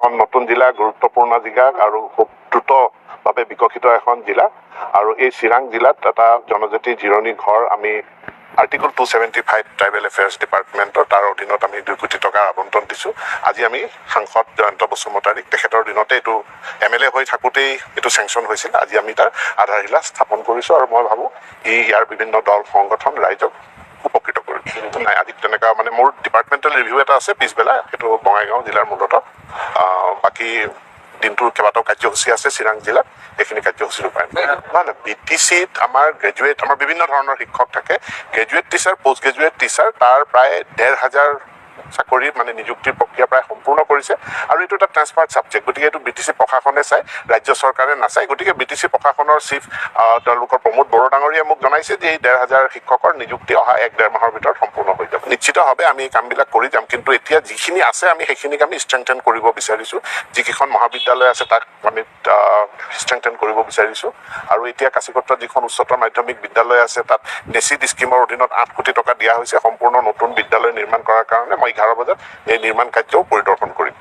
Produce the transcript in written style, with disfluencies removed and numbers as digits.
নতুন জিলা, গুৰুত্বপূৰ্ণ জিলা আৰু খুব দ্ৰুতভাৱে বিকশিত এখন জিলা। আৰু এই চিৰাং জিলাত এটা জনজাতি জিৰণি ঘৰ আমি আৰ্টিকল 275 ট্ৰাইবেল এফেয়াৰ্ছ ডিপাৰ্টমেণ্টৰ তাৰ অধীনত আমি 2 কোটি টকাৰ আবণ্টন দিছোঁ। আজি আমি সাংসদ জয়ন্ত বসুমতাৰীক তেখেতৰ দিনতে এইটো MLA হৈ থাকোঁতেই এইটো চেংচন হৈছিল। আজি আমি তাৰ আধাৰশিলা স্থাপন কৰিছোঁ আৰু মই ভাবোঁ ইয়াৰ বিভিন্ন দল সংগঠন ৰাইজক উপকৃত কৰিব। নাই, আজি তেনেকুৱা মানে মোৰ ডিপাৰ্টমেণ্টেল ৰিভিউ এটা আছে পিছবেলা, সেইটো বঙাইগাঁও জিলাৰ মূলতঃ। বাকী দিনটোৰ কেইবাটাও কাৰ্যসূচী আছে চিৰাং জিলাত, এইখিনি কাৰ্যসূচী ৰূপায়ণ নহয়। BTCত আমাৰ গ্ৰেজুৱেট, আমাৰ বিভিন্ন ধৰণৰ শিক্ষক থাকে। Graduate teacher, post graduate teacher, তাৰ প্ৰায় 1,500 চাকৰি মানে নিযুক্তিৰ প্ৰক্ৰিয়া প্ৰায় সম্পূৰ্ণ কৰিছে। আৰু এইটো এটা ট্ৰেন্সফাৰ্ড ছাবজেক্ট, গতিকে এইটো BTC প্ৰশাসনে চায়, ৰাজ্য চৰকাৰে নাচায়। গতিকে BTC প্ৰশাসনৰ চিফ তেওঁলোকৰ প্ৰমোদ বড়ো ডাঙৰীয়াই মোক জনাইছে যে এই 1,500 শিক্ষকৰ নিযুক্তি অহা 1-1.5 মাহৰ ভিতৰত সম্পূৰ্ণ হৈ যাব। নিশ্চিতভাৱে আমি এই কামবিলাক কৰি যাম, কিন্তু এতিয়া যিখিনি আছে আমি সেইখিনিক আমি ষ্ট্ৰেংথেন কৰিব বিচাৰিছোঁ। যিকেইখন মহাবিদ্যালয় আছে তাক আমি ষ্ট্ৰেংথেন কৰিব বিচাৰিছোঁ। আৰু এতিয়া কাচিকত্ৰত যিখন উচ্চতৰ মাধ্যমিক বিদ্যালয় আছে তাত নেচিড স্কিমৰ অধীনত 8 কোটি টকা দিয়া হৈছে সম্পূৰ্ণ নতুন বিদ্যালয় নিৰ্মাণ কৰাৰ কাৰণে। মই 11 বজাত এই নিৰ্মাণ কাৰ্যও পৰিদৰ্শন কৰিম।